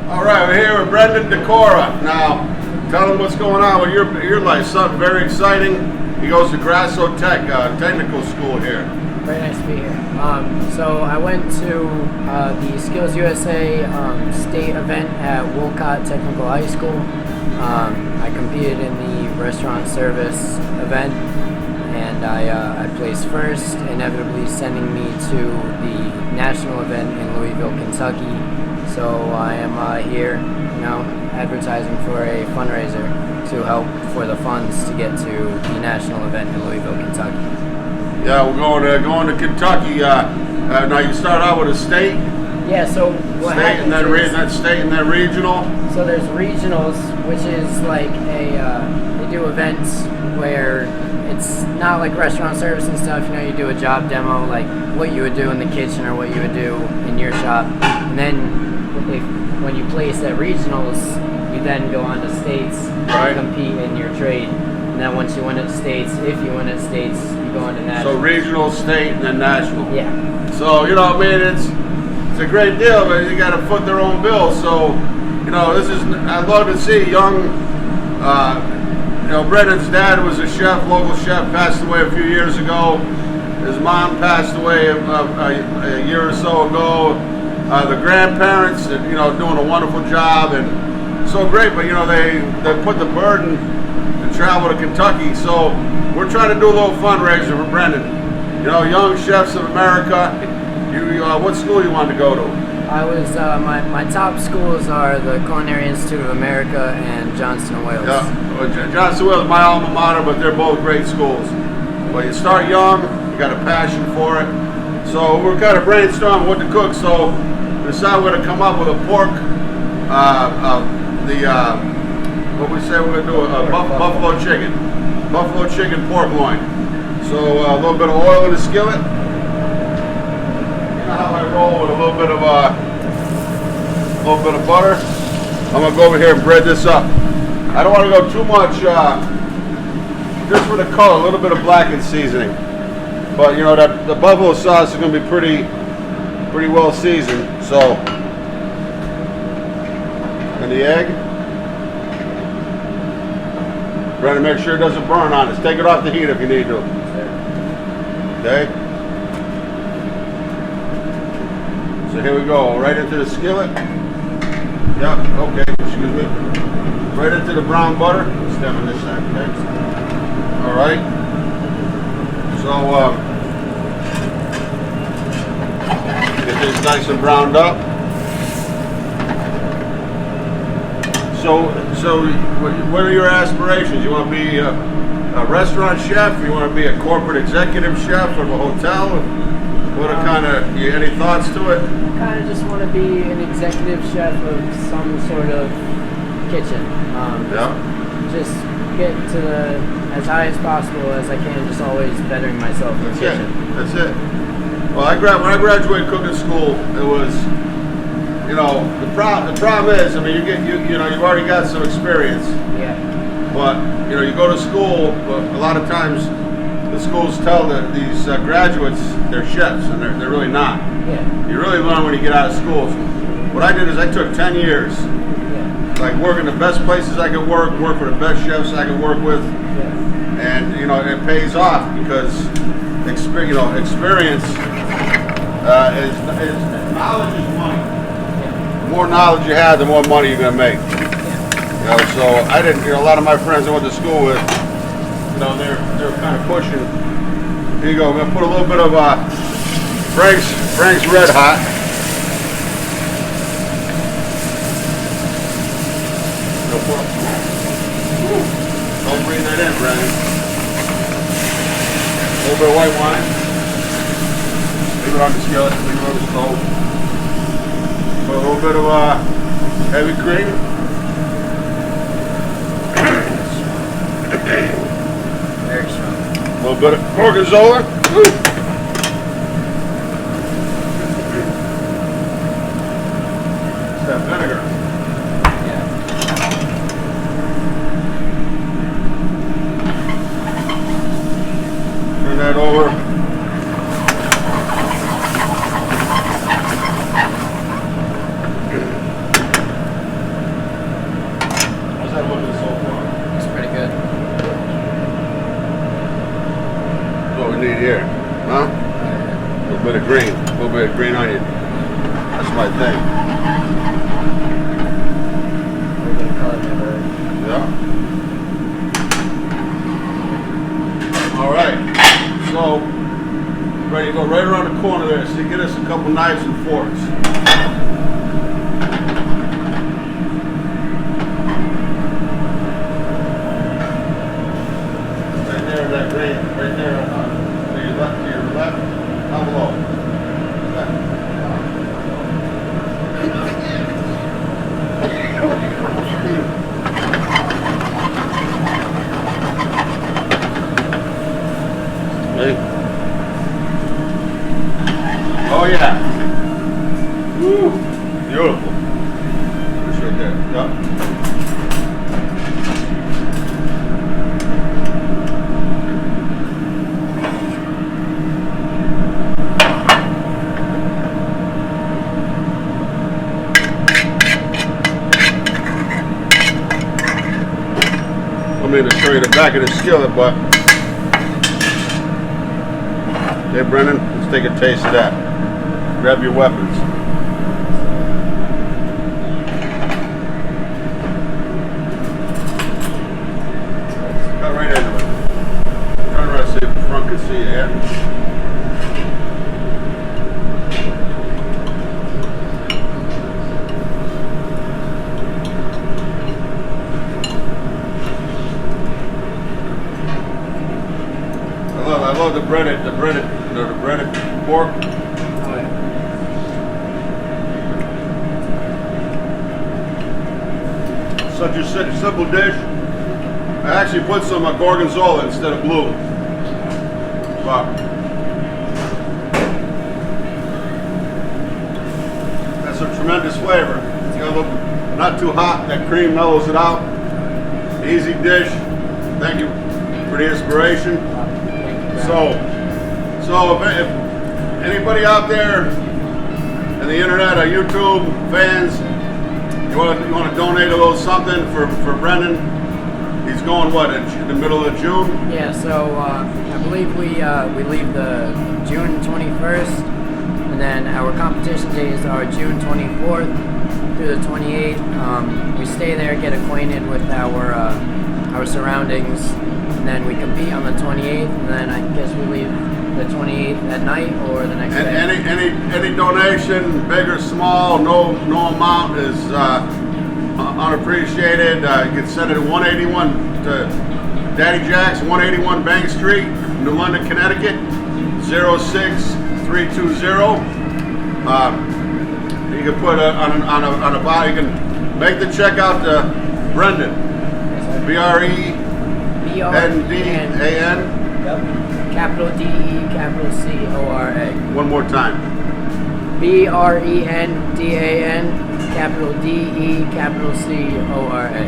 All right, we're here with Brendan Decora. Now, tell him what's going on with your life. Something very exciting. He goes to Grasso Tech, technical school here. Very nice to be here. So I went to the Skills USA state event at Wolcott Technical High School. I competed in the restaurant service event, and I placed first, inevitably sending me to the national event in Louisville, Kentucky. So I am here, advertising for a fundraiser to help for the funds to get to the national event in Louisville, Kentucky. Yeah, we're going to Kentucky. Now you start out with a state. Yeah. So what state and then state and then regional. So there's regionals, which is like they do events where it's not like restaurant service and stuff. You do a job demo, like what you would do in the kitchen or what you would do in your shop, and then when you place at regionals, you then go on to states right. to compete in your trade. And then once you win at states, if you win at states, you go on to national. So regional, state, and then national. Yeah. So it's a great deal, but you got to foot their own bill. So I'd love to see young. Brendan's dad was a chef, local chef, passed away a few years ago. His mom passed away a year or so ago. The grandparents, doing a wonderful job and so great, but they put the burden to travel to Kentucky. So we're trying to do a little fundraiser for Brendan. Young Chefs of America. What school you wanted to go to? I was my top schools are the Culinary Institute of America and Johnson & Wales. Yeah, well, Johnson & Wales is my alma mater, but they're both great schools. But you start young, you got a passion for it. So we're kind of brainstorming what to cook. So we decided we're going to come up with a pork, what we say we're going to do, buffalo chicken pork loin. So a little bit of oil in the skillet. How I roll with a little bit of butter. I'm gonna go over here and bread this up. I don't want to go too much, just for the color, a little bit of blackened seasoning. But the buffalo sauce is gonna be pretty well seasoned. So, and the egg. Brendan, make sure it doesn't burn on us. Take it off the heat if you need to. Okay. So here we go, right into the skillet. Yep, okay, excuse me. Right into the brown butter. Stem on this side, okay? All right. So, get this nice and browned up. So what are your aspirations? You want to be a restaurant chef? You want to be a corporate executive chef of a hotel? What any thoughts to it? I kind of just want to be an executive chef of some sort of kitchen. Just get to as high as possible as I can, just always bettering myself in the kitchen. That's it. Well, when I graduated cooking school, it was, the problem is, you've already got some experience. Yeah. But, you go to school, but a lot of times the schools tell these graduates they're chefs, and they're really not. Yeah. You really learn when you get out of school. What I did is I took 10 years, like working the best places I could work for the best chefs I could work with, and it pays off because experience is knowledge is money. The more knowledge you have, the more money you're gonna make. So I didn't. A lot of my friends I went to school with, they're kind of pushing. Here you go. I'm gonna put a little bit of Frank's Red Hot. Don't breathe that in, Brandon. A little bit of white wine. Leave it on the skillet. Leave it on the stove. Put a little bit of heavy cream. Very strong. A little bit of gorgonzola. That vinegar. Turn that over. right here. Huh? A little bit of green. A little bit of green onion. That's my thing. We're gonna call it never. Yeah. All right. So, ready to go right around the corner there. So you get us a couple knives and forks. Right there, that green. Right there. To your left. Down below. Oh yeah. Woo. Beautiful. It's right there. Yep. I'm going to show you the back of the skillet, but okay, Brendan, let's take a taste of that. Grab your weapons. Cut right into it. Turn around, see if the front can see you here. I love the breaded pork. Oh yeah. Such a simple dish. I actually put some gorgonzola instead of blue. But that's a tremendous flavor. It's got a little, not too hot. That cream mellows it out. Easy dish. Thank you for the inspiration. So if anybody out there in the internet or YouTube fans, you want to donate a little something for Brendan? He's going what in the middle of June? Yeah. So I believe we leave the June 21st, and then our competition days are June 24th through the 28th. We stay there, get acquainted with our surroundings, and then we compete on the 28th, and then I guess we leave the 28th at night or the next day. Any donation, big or small, no amount is unappreciated. You can send it to 181 to Daddy Jack's, 181 Bank Street, New London, Connecticut, 06320. You can put on a bottle. You can make the check out to Brendan. BRENDAN. Yep. Capital DE, capital CORA. One more time. BRENDAN, capital DE, capital CORA.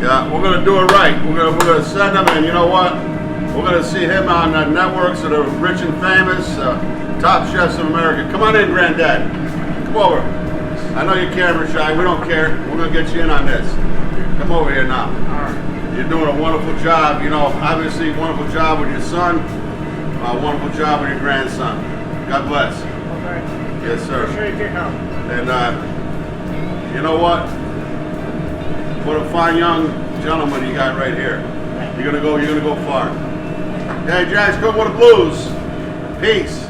Yeah, we're gonna do it right. We're gonna send him, and you know what? We're gonna see him on networks that are rich and famous, top chefs in America. Come on in, Granddad. Come over. I know you're camera shy. We don't care. We're gonna get you in on this. Come over here now. You're doing a wonderful job. You know, obviously, wonderful job with your son. Wonderful job with your grandson. God bless. Okay. Yes, sir. Sure you can help. And you know what? What a fine young gentleman you got right here. You're gonna go far. Hey, Jack's good with the blues. Peace.